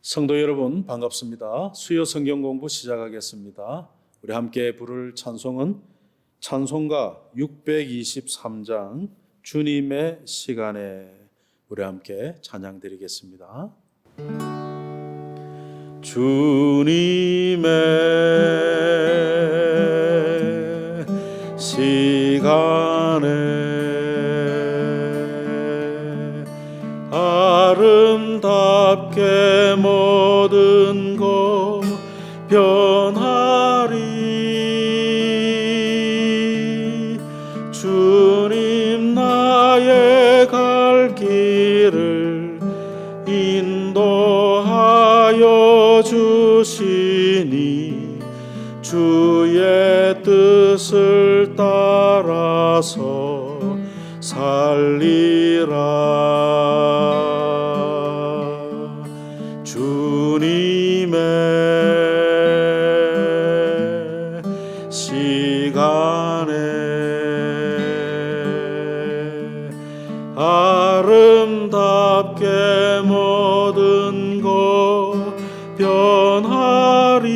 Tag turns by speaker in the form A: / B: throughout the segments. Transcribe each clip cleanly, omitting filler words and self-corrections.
A: 성도 여러분 반갑습니다. 수요 성경 공부 시작하겠습니다. 우리 함께 부를 찬송은 찬송가 623장 주님의 시간에 우리 함께 찬양 드리겠습니다. 주님의 시간에 아름답게 모든 것 변하리. 주님 나의 갈 길을 인도하여 주시니 주의 뜻을 따라서 살리라. 주님의 시간에 아름답게 모든 것 변하리.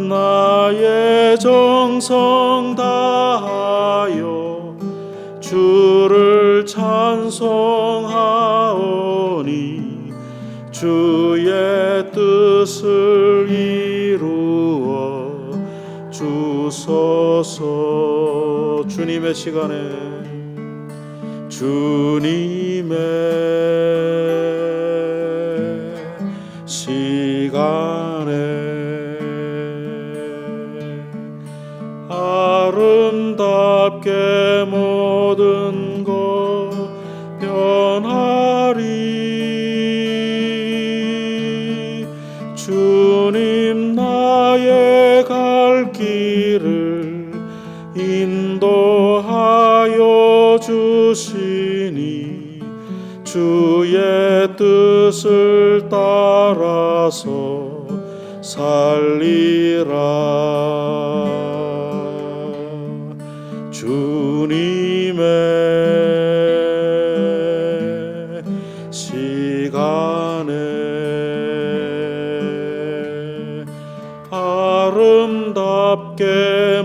A: 나의 정성 다하여 주를 찬송하오니 주의 뜻을 이루어 주소서. 주님의 시간에 주님의 시간에 아름답게 모든 것 변하리. 주님 나의 갈 길을 인도하여 주시니 주의 뜻을 따라서 살리라. 주님의 시간에 아름답게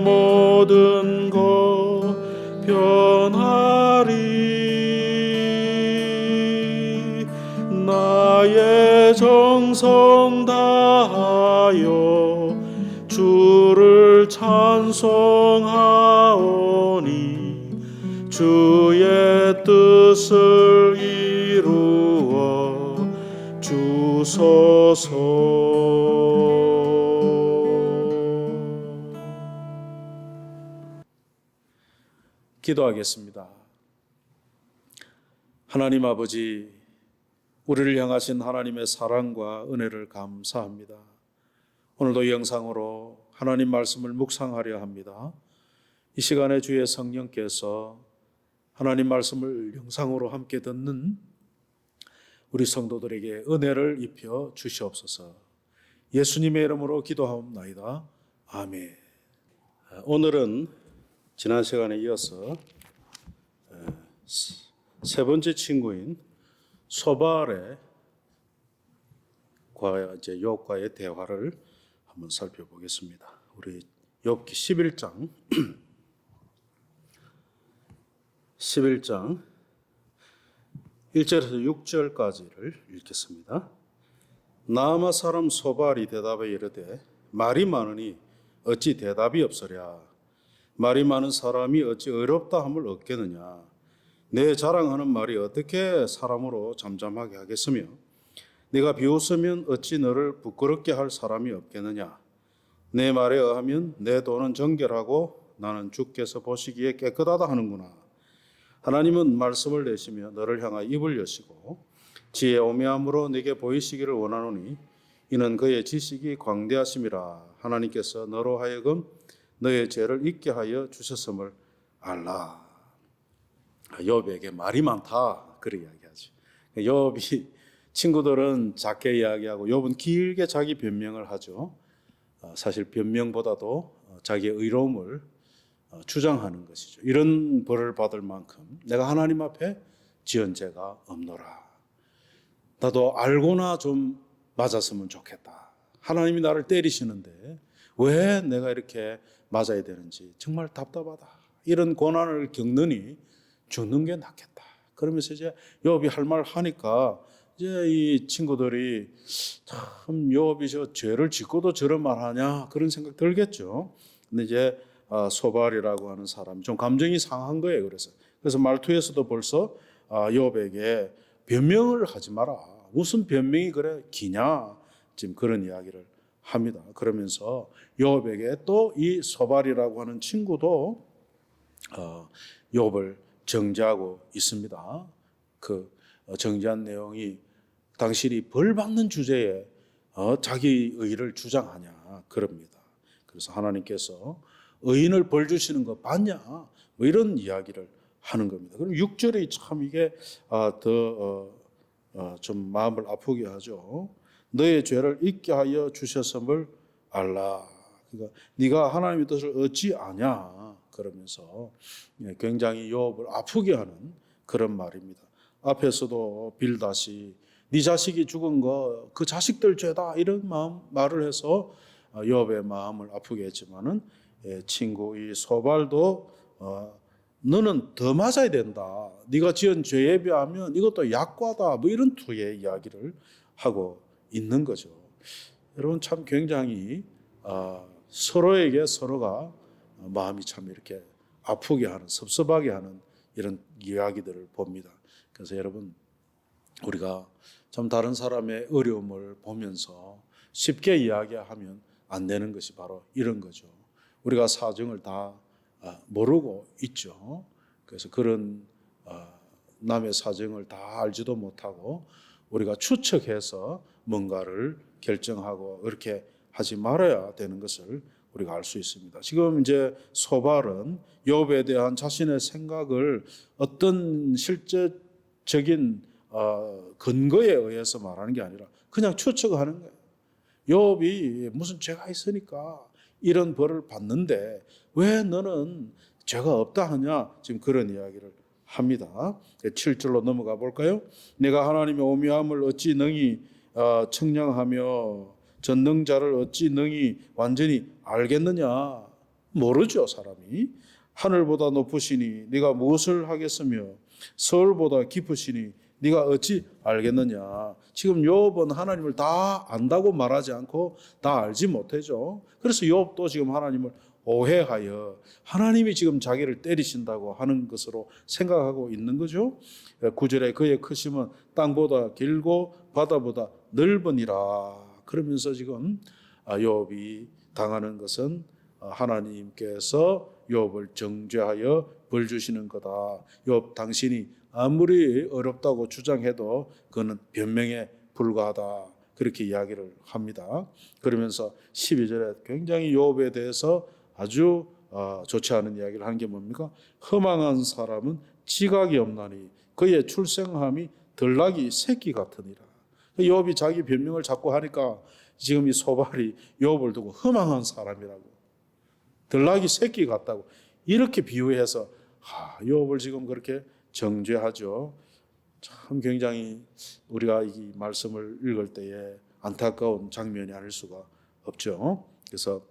A: 모든 것 변하리. 나의 정성 다하여 주를 찬송하오니 주의 뜻을 이루어 주소서. 기도하겠습니다. 하나님 아버지, 우리를 향하신 하나님의 사랑과 은혜를 감사합니다. 오늘도 영상으로 하나님 말씀을 묵상하려 합니다. 이 시간에 주의 성령께서 하나님 말씀을 영상으로 함께 듣는 우리 성도들에게 은혜를 입혀 주시옵소서. 예수님의 이름으로 기도하옵나이다. 아멘. 오늘은 지난 시간에 이어서 세 번째 친구인 소발의 욥과의 대화를 한번 살펴보겠습니다. 우리 욥기 11장 1절에서 6절까지를 읽겠습니다. 나아마 사람 소발이 대답해 이르되 말이 많으니 어찌 대답이 없으랴. 말이 많은 사람이 어찌 어렵다 함을 얻겠느냐. 내 자랑하는 말이 어떻게 사람으로 잠잠하게 하겠으며 네가 비웃으면 어찌 너를 부끄럽게 할 사람이 없겠느냐. 내 말에 의하면 내 돈은 정결하고 나는 주께서 보시기에 깨끗하다 하는구나. 하나님은 말씀을 내시며 너를 향하여 입을 여시고 지혜 오묘함으로 네게 보이시기를 원하노니 이는 그의 지식이 광대하심이라. 하나님께서 너로 하여금 너의 죄를 잊게 하여 주셨음을 알라. 욥에게 말이 많다, 그렇게 이야기하죠. 욥이 친구들은 작게 이야기하고 욥은 길게 자기 변명을 하죠. 사실 변명보다도 자기의 의로움을 주장하는 것이죠. 이런 벌을 받을 만큼 내가 하나님 앞에 지은 죄가 없노라. 나도 알고나 좀 맞았으면 좋겠다. 하나님이 나를 때리시는데 왜 내가 이렇게 맞아야 되는지 정말 답답하다. 이런 고난을 겪느니 죽는 게 낫겠다. 그러면서 이제 욥이 할 말 하니까 이제 이 친구들이 참 욥이 저 죄를 짓고도 저런 말 하냐 그런 생각 들겠죠. 근데 이제 소발이라고 하는 사람이 좀 감정이 상한 거예요. 그래서 말투에서도 벌써 욥에게 변명을 하지 마라. 무슨 변명이 그래 기냐? 지금 그런 이야기를 합니다. 그러면서 욥에게 또 이 소발이라고 하는 친구도 욥을 정죄하고 있습니다. 그 정죄한 내용이 당신이 벌 받는 주제에 자기 의를 주장하냐 그럽니다. 그래서 하나님께서 의인을 벌 주시는 거 봤냐? 뭐 이런 이야기를 하는 겁니다. 그럼 6절이 참 이게 좀 마음을 아프게 하죠. 너의 죄를 잊게 하여 주셨음을 알라. 그러니까 네가 하나님의 뜻을 어찌 아냐? 그러면서 굉장히 욥을 아프게 하는 그런 말입니다. 앞에서도 빌다시 네 자식이 죽은 거 그 자식들 죄다 이런 말을 해서 욥의 마음을 아프게 했지만은 친구 이 소발도 너는 더 맞아야 된다. 네가 지은 죄에 비하면 이것도 약과다. 뭐 이런 투의 이야기를 하고 있는 거죠. 여러분 참 굉장히 서로에게 서로가 마음이 참 이렇게 아프게 하는 섭섭하게 하는 이런 이야기들을 봅니다. 그래서 여러분 우리가 참 다른 사람의 어려움을 보면서 쉽게 이야기하면 안 되는 것이 바로 이런 거죠. 우리가 사정을 다 모르고 있죠. 그래서 그런 남의 사정을 다 알지도 못하고 우리가 추측해서 뭔가를 결정하고 그렇게 하지 말아야 되는 것을 우리가 알 수 있습니다. 지금 이제 소발은 욥에 대한 자신의 생각을 어떤 실제적인 근거에 의해서 말하는 게 아니라 그냥 추측하는 거예요. 욥이 무슨 죄가 있으니까 이런 벌을 받는데 왜 너는 죄가 없다 하냐? 지금 그런 이야기를 합니다. 7절로 넘어가 볼까요? 내가 하나님의 오묘함을 어찌 능히 청량하며 전능자를 어찌 능히 완전히 알겠느냐? 모르죠, 사람이. 하늘보다 높으시니 네가 무엇을 하겠으며 서울보다 깊으시니 네가 어찌 알겠느냐? 지금 욥은 하나님을 다 안다고 말하지 않고 다 알지 못하죠. 그래서 욥도 지금 하나님을 오해하여 하나님이 지금 자기를 때리신다고 하는 것으로 생각하고 있는 거죠. 9절에 그의 크심은 땅보다 길고 바다보다 넓으니라. 그러면서 지금 욥이 당하는 것은 하나님께서 욥을 정죄하여 벌 주시는 거다. 욥 당신이 아무리 어렵다고 주장해도 그는 변명에 불과하다. 그렇게 이야기를 합니다. 그러면서 12절에 굉장히 욥에 대해서 아주 좋지 않은 이야기를 하는 게 뭡니까? 허망한 사람은 지각이 없나니 그의 출생함이 들나귀 새끼 같으니라. 욥이 자기 변명을 자꾸 하니까 지금 이 소발이 욥을 두고 허망한 사람이라고 들나귀 새끼 같다고 이렇게 비유해서 욥을 지금 그렇게 정죄하죠. 참 굉장히 우리가 이 말씀을 읽을 때에 안타까운 장면이 아닐 수가 없죠. 그래서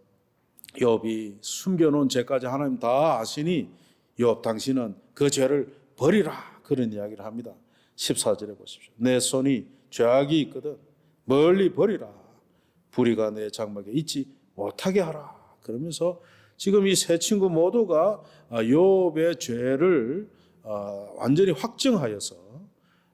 A: 욥이 숨겨놓은 죄까지 하나님 다 아시니 욥 당신은 그 죄를 버리라 그런 이야기를 합니다. 14절에 보십시오. 내 손이 죄악이 있거든 멀리 버리라. 불의가 내 장막에 있지 못하게 하라. 그러면서 지금 이 세 친구 모두가 욥의 죄를 완전히 확증하여서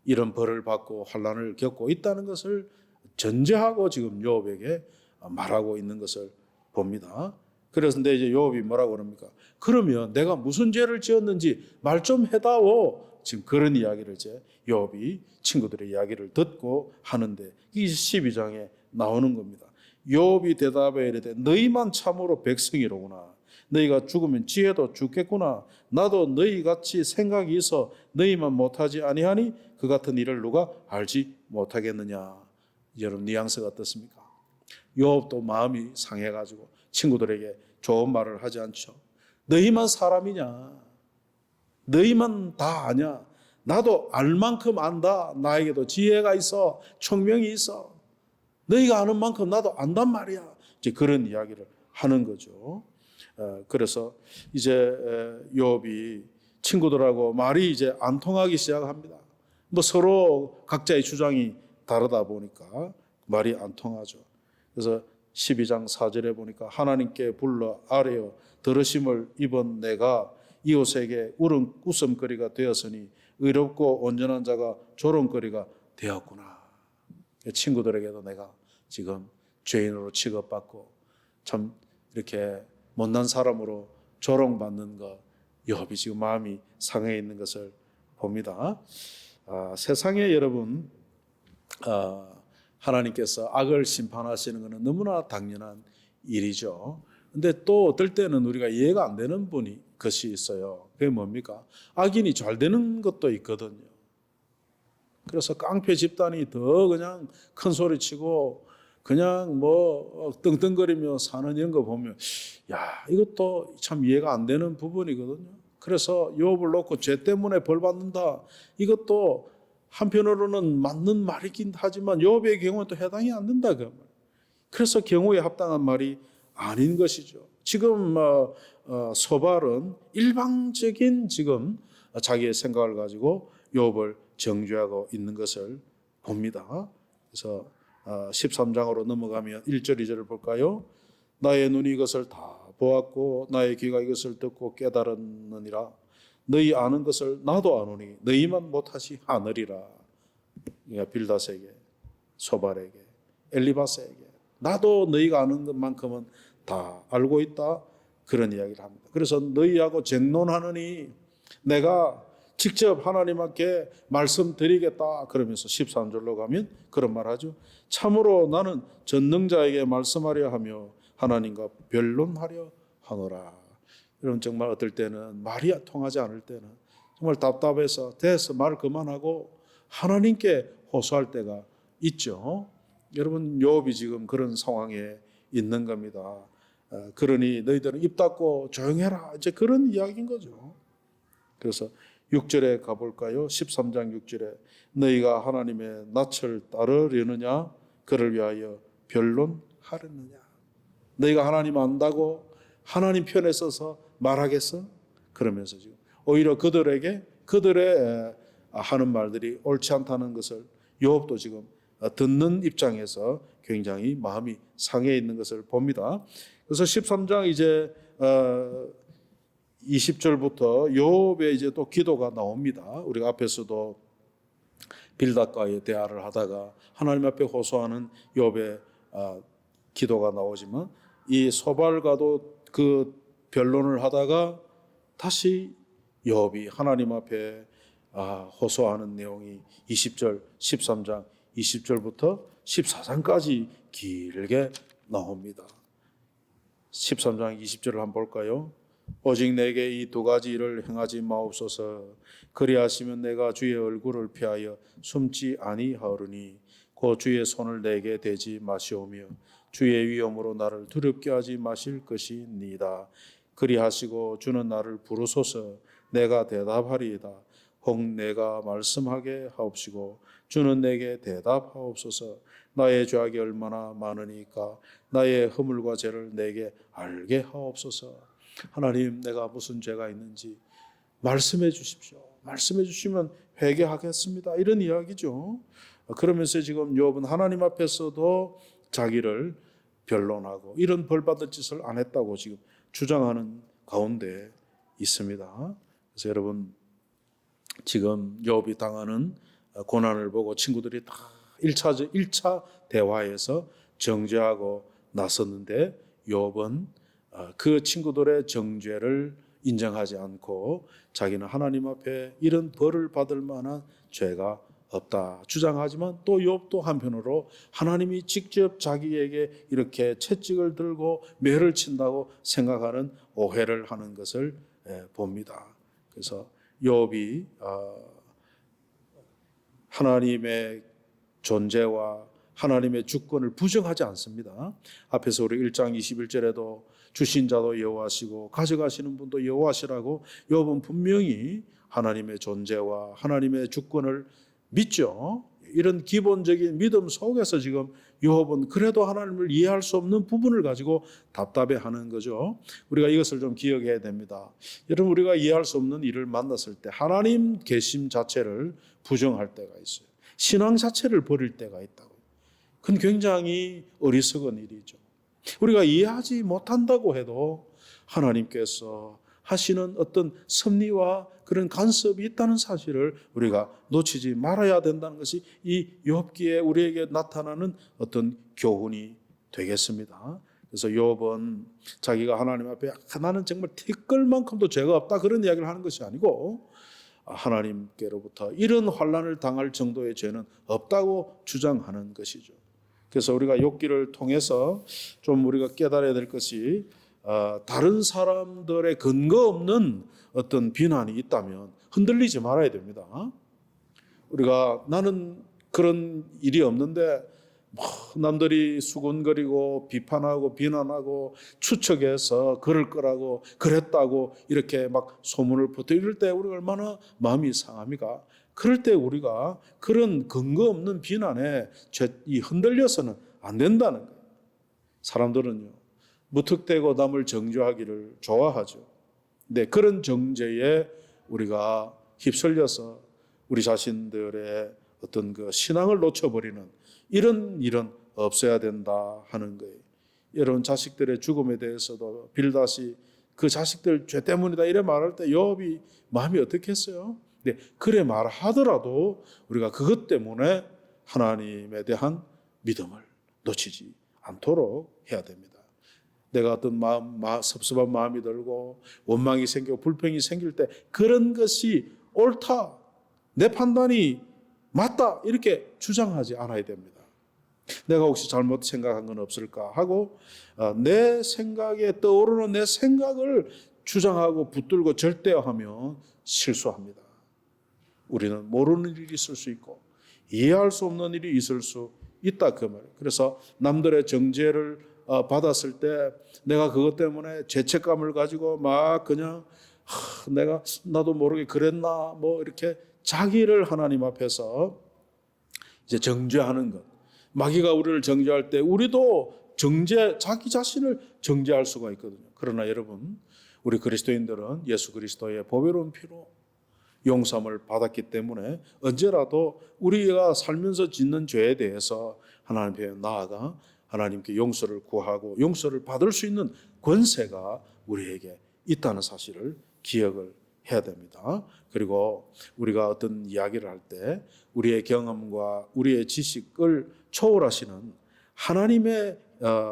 A: 이런 벌을 받고 환난을 겪고 있다는 것을 전제하고 지금 욥에게 말하고 있는 것을 봅니다. 그래서 근데 이제 욥이 뭐라고 그럽니까? 그러면 내가 무슨 죄를 지었는지 말 좀 해다오. 지금 그런 이야기를 이제 욥이 친구들의 이야기를 듣고 하는데 이 12장에 나오는 겁니다. 욥이 대답해 이르되 너희만 참으로 백성이로구나. 너희가 죽으면 지혜도 죽겠구나. 나도 너희같이 생각이 있어 너희만 못하지 아니하니 그 같은 일을 누가 알지 못하겠느냐. 여러분 뉘앙스가 어떻습니까? 욥도 마음이 상해가지고 친구들에게 좋은 말을 하지 않죠. 너희만 사람이냐? 너희만 다 아냐? 나도 알 만큼 안다. 나에게도 지혜가 있어. 총명이 있어. 너희가 아는 만큼 나도 안단 말이야. 이제 그런 이야기를 하는 거죠. 그래서 이제 욥이 친구들하고 말이 이제 안 통하기 시작합니다. 뭐 서로 각자의 주장이 다르다 보니까 말이 안 통하죠. 그래서 12장 4절에 보니까 하나님께 불러 아뢰어 들으심을 입은 내가 이웃에게 웃음거리가 되었으니 의롭고 온전한 자가 조롱거리가 되었구나. 친구들에게도 내가 지금 죄인으로 취급받고 참 이렇게 못난 사람으로 조롱받는 것, 욥이 지금 마음이 상해 있는 것을 봅니다. 세상에 여러분 하나님께서 악을 심판하시는 것은 너무나 당연한 일이죠. 근데 또 어떨 때는 우리가 이해가 안 되는 것이 있어요. 그게 뭡니까? 악인이 잘 되는 것도 있거든요. 그래서 깡패 집단이 더 그냥 큰 소리 치고 그냥 뭐 떵떵거리며 사는 이런 거 보면 야, 이것도 참 이해가 안 되는 부분이거든요. 그래서 욥을 놓고 죄 때문에 벌 받는다. 이것도 한편으로는 맞는 말이긴 하지만 욥의 경우는 또 해당이 안 된다 그 말. 그래서 경우에 합당한 말이 아닌 것이죠. 지금 소발은 일방적인 지금 자기의 생각을 가지고 욥을 정죄하고 있는 것을 봅니다. 그래서 13장으로 넘어가면 1절 2절을 볼까요? 나의 눈이 이것을 다 보았고 나의 귀가 이것을 듣고 깨달았느니라. 너희 아는 것을 나도 아노니 너희만 못하시 하느리라. 빌닷에게, 소발에게, 엘리바스에게 나도 너희가 아는 것만큼은 다 알고 있다. 그런 이야기를 합니다. 그래서 너희하고 쟁론하느니 내가 직접 하나님께 말씀드리겠다. 그러면서 13절로 가면 그런 말하죠. 참으로 나는 전능자에게 말씀하려 하며 하나님과 변론하려 하노라. 여러분 정말 어떨 때는 말이 통하지 않을 때는 정말 답답해서 돼서 말 그만하고 하나님께 호소할 때가 있죠. 여러분 욥이 지금 그런 상황에 있는 겁니다. 그러니 너희들은 입 닫고 조용해라. 이제 그런 이야기인 거죠. 그래서 6절에 가볼까요? 13장 6절에 너희가 하나님의 낯을 따르려느냐? 그를 위하여 변론하려느냐? 너희가 하나님 안다고 하나님 편에 서서 말하겠어? 그러면서 지금 오히려 그들의 하는 말들이 옳지 않다는 것을 욥도 지금 듣는 입장에서 굉장히 마음이 상해 있는 것을 봅니다. 그래서 13장 이제 20절부터 욥의 이제 또 기도가 나옵니다. 우리가 앞에서도 빌닷과의 대화를 하다가 하나님 앞에 호소하는 욥의 기도가 나오지만 이 소발과도 그 변론을 하다가 다시 욥이 하나님 앞에 호소하는 내용이 20절, 13장, 20절부터 14장까지 길게 나옵니다. 13장 20절을 한번 볼까요? 오직 내게 이 두 가지 일을 행하지 마옵소서. 그리하시면 내가 주의 얼굴을 피하여 숨지 아니하오리니 곧 주의 손을 내게 대지 마시오며 주의 위엄으로 나를 두렵게 하지 마실 것이니이다. 그리하시고 주는 나를 부르소서. 내가 대답하리이다. 혹 내가 말씀하게 하옵시고 주는 내게 대답하옵소서. 나의 죄악이 얼마나 많으니까 나의 허물과 죄를 내게 알게 하옵소서. 하나님, 내가 무슨 죄가 있는지 말씀해 주십시오. 말씀해 주시면 회개하겠습니다. 이런 이야기죠. 그러면서 지금 욥은 하나님 앞에서도 자기를 변론하고 이런 벌받을 짓을 안 했다고 지금 주장하는 가운데 있습니다. 그래서 여러분 지금 욥이 당하는 고난을 보고 친구들이 다 1차 대화에서 정죄하고 나섰는데 욥은 그 친구들의 정죄를 인정하지 않고 자기는 하나님 앞에 이런 벌을 받을 만한 죄가 없다 주장하지만 또 욥도 한편으로 하나님이 직접 자기에게 이렇게 채찍을 들고 매를 친다고 생각하는 오해를 하는 것을 봅니다. 그래서 욥이 하나님의 존재와 하나님의 주권을 부정하지 않습니다. 앞에서 우리 1장 21절에도 주신 자도 여호와시고 가져가시는 분도 여호와시라고 욥은 분명히 하나님의 존재와 하나님의 주권을 믿죠. 이런 기본적인 믿음 속에서 지금 욥은 그래도 하나님을 이해할 수 없는 부분을 가지고 답답해하는 거죠. 우리가 이것을 좀 기억해야 됩니다. 여러분, 우리가 이해할 수 없는 일을 만났을 때 하나님 계심 자체를 부정할 때가 있어요. 신앙 자체를 버릴 때가 있다고. 그건 굉장히 어리석은 일이죠. 우리가 이해하지 못한다고 해도 하나님께서 하시는 어떤 섭리와 그런 간섭이 있다는 사실을 우리가 놓치지 말아야 된다는 것이 이 욥기에 우리에게 나타나는 어떤 교훈이 되겠습니다. 그래서 욥은 자기가 하나님 앞에 나는 정말 티끌만큼도 죄가 없다 그런 이야기를 하는 것이 아니고 하나님께로부터 이런 환난을 당할 정도의 죄는 없다고 주장하는 것이죠. 그래서 우리가 욥기를 통해서 좀 우리가 깨달아야 될 것이 다른 사람들의 근거 없는 어떤 비난이 있다면 흔들리지 말아야 됩니다. 우리가 나는 그런 일이 없는데 남들이 수군거리고 비판하고 비난하고 추측해서 그럴 거라고 그랬다고 이렇게 막 소문을 퍼뜨릴 이럴 때 우리가 얼마나 마음이 상합니까? 그럴 때 우리가 그런 근거 없는 비난에 흔들려서는 안 된다는 거예요. 사람들은요, 무턱대고 남을 정죄하기를 좋아하죠. 근데 그런 정죄에 우리가 휩쓸려서 우리 자신들의 어떤 그 신앙을 놓쳐버리는 이런 일은 없어야 된다 하는 거예요. 여러분, 자식들의 죽음에 대해서도 빌다시 그 자식들 죄 때문이다 이래 말할 때 욥이 마음이 어떻겠어요? 근데 그래 말하더라도 우리가 그것 때문에 하나님에 대한 믿음을 놓치지 않도록 해야 됩니다. 내가 어떤 섭섭한 마음이 들고 원망이 생기고 불평이 생길 때 그런 것이 옳다, 내 판단이 맞다 이렇게 주장하지 않아야 됩니다. 내가 혹시 잘못 생각한 건 없을까 하고 내 생각에 떠오르는 내 생각을 주장하고 붙들고 절대화하면 실수합니다. 우리는 모르는 일이 있을 수 있고 이해할 수 없는 일이 있을 수 있다 그 말이에요. 그래서 남들의 정죄를 받았을 때 내가 그것 때문에 죄책감을 가지고 막 그냥 나도 모르게 그랬나 뭐 이렇게 자기를 하나님 앞에서 이제 정죄하는 것. 마귀가 우리를 정죄할 때 우리도 자기 자신을 정죄할 수가 있거든요. 그러나 여러분, 우리 그리스도인들은 예수 그리스도의 보배로운 피로 용서함을 받았기 때문에 언제라도 우리가 살면서 짓는 죄에 대해서 하나님 앞에 나아가 하나님께 용서를 구하고 용서를 받을 수 있는 권세가 우리에게 있다는 사실을 기억을 해야 됩니다. 그리고 우리가 어떤 이야기를 할 때 우리의 경험과 우리의 지식을 초월하시는 하나님의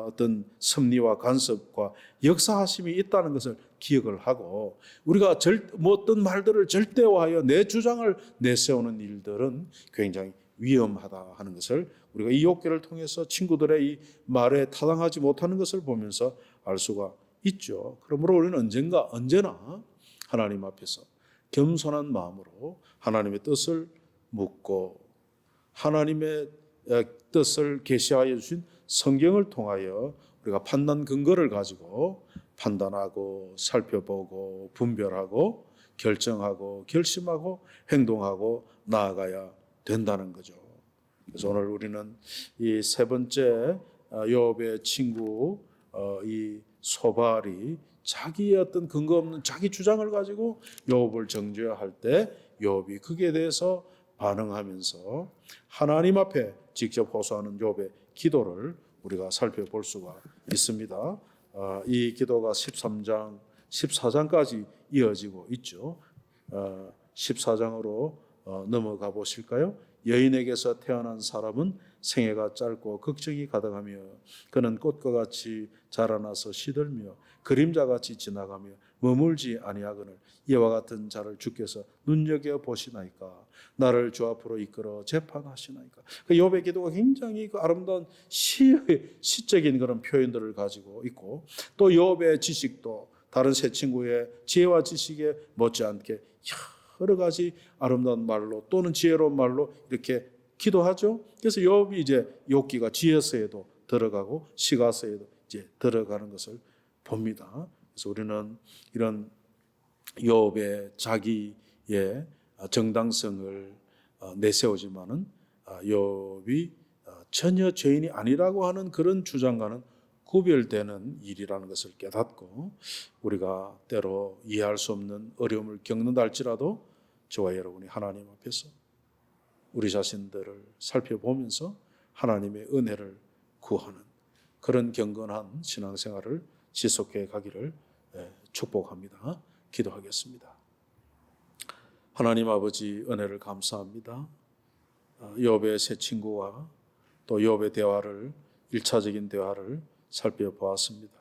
A: 어떤 섭리와 간섭과 역사하심이 있다는 것을 기억을 하고 우리가 어떤 말들을 절대화하여 내 주장을 내세우는 일들은 굉장히 위험하다 하는 것을 우리가 이 욥기를 통해서 친구들의 이 말에 타당하지 못하는 것을 보면서 알 수가 있죠. 그러므로 우리는 언제나 하나님 앞에서 겸손한 마음으로 하나님의 뜻을 묻고 하나님의 뜻을 계시하여 주신 성경을 통하여 우리가 판단 근거를 가지고 판단하고 살펴보고 분별하고 결정하고 결심하고 행동하고 나아가야 된다는 거죠. 그래서 오늘 우리는 이 세 번째 욥의 친구 이 소발이 자기의 어떤 근거 없는 자기 주장을 가지고 욥을 정죄할 때 욥이 거기에 대해서 반응하면서 하나님 앞에 직접 호소하는 욥의 기도를 우리가 살펴볼 수가 있습니다. 이 기도가 13장, 14장까지 이어지고 있죠. 14장으로 넘어가 보실까요? 여인에게서 태어난 사람은 생애가 짧고 걱정이 가득하며 그는 꽃과 같이 자라나서 시들며 그림자같이 지나가며 머물지 아니하거늘 이와 같은 자를 주께서 눈여겨 보시나이까 나를 주 앞으로 이끌어 재판하시나이까. 그 욥의 기도가 굉장히 그 아름다운 시적인 그런 표현들을 가지고 있고 또 욥의 지식도 다른 세 친구의 지혜와 지식에 못지않게 여러 가지 아름다운 말로 또는 지혜로운 말로 이렇게 기도하죠. 그래서 욥이 이제 욥기가 지혜서에도 들어가고 시가서에도 이제 들어가는 것을 봅니다. 그래서 우리는 이런 욥의 자기의 정당성을 내세우지만은 욥이 전혀 죄인이 아니라고 하는 그런 주장과는 구별되는 일이라는 것을 깨닫고 우리가 때로 이해할 수 없는 어려움을 겪는다 할지라도 저와 여러분이 하나님 앞에서 우리 자신들을 살펴보면서 하나님의 은혜를 구하는 그런 경건한 신앙생활을 지속해 가기를 축복합니다. 기도하겠습니다. 하나님 아버지 은혜를 감사합니다. 욥의 세 친구와 또 욥의 대화를 1차적인 대화를 살펴보았습니다.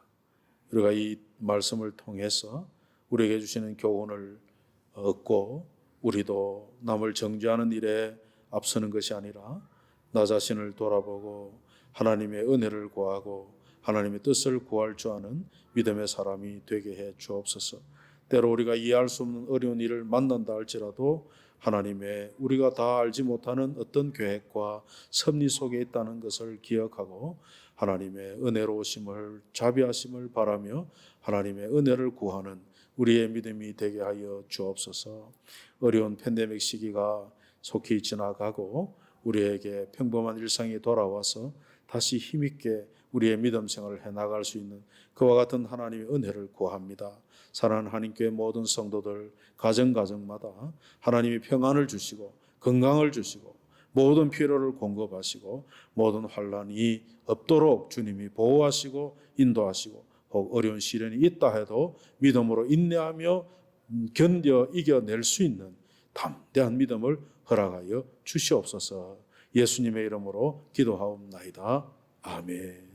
A: 우리가 이 말씀을 통해서 우리에게 주시는 교훈을 얻고 우리도 남을 정죄하는 일에 앞서는 것이 아니라 나 자신을 돌아보고 하나님의 은혜를 구하고 하나님의 뜻을 구할 줄 아는 믿음의 사람이 되게 해 주옵소서. 때로 우리가 이해할 수 없는 어려운 일을 만난다 할지라도 하나님의 우리가 다 알지 못하는 어떤 계획과 섭리 속에 있다는 것을 기억하고 하나님의 은혜로우심을 자비하심을 바라며 하나님의 은혜를 구하는 우리의 믿음이 되게 하여 주옵소서. 어려운 팬데믹 시기가 속히 지나가고 우리에게 평범한 일상이 돌아와서 다시 힘있게 우리의 믿음 생활을 해나갈 수 있는 그와 같은 하나님의 은혜를 구합니다. 사랑하는 하나님교회 모든 성도들 가정마다 하나님이 평안을 주시고 건강을 주시고 모든 필요를 공급하시고 모든 환난이 없도록 주님이 보호하시고 인도하시고 혹 어려운 시련이 있다 해도 믿음으로 인내하며 견뎌 이겨낼 수 있는 담대한 믿음을 허락하여 주시옵소서. 예수님의 이름으로 기도하옵나이다. 아멘.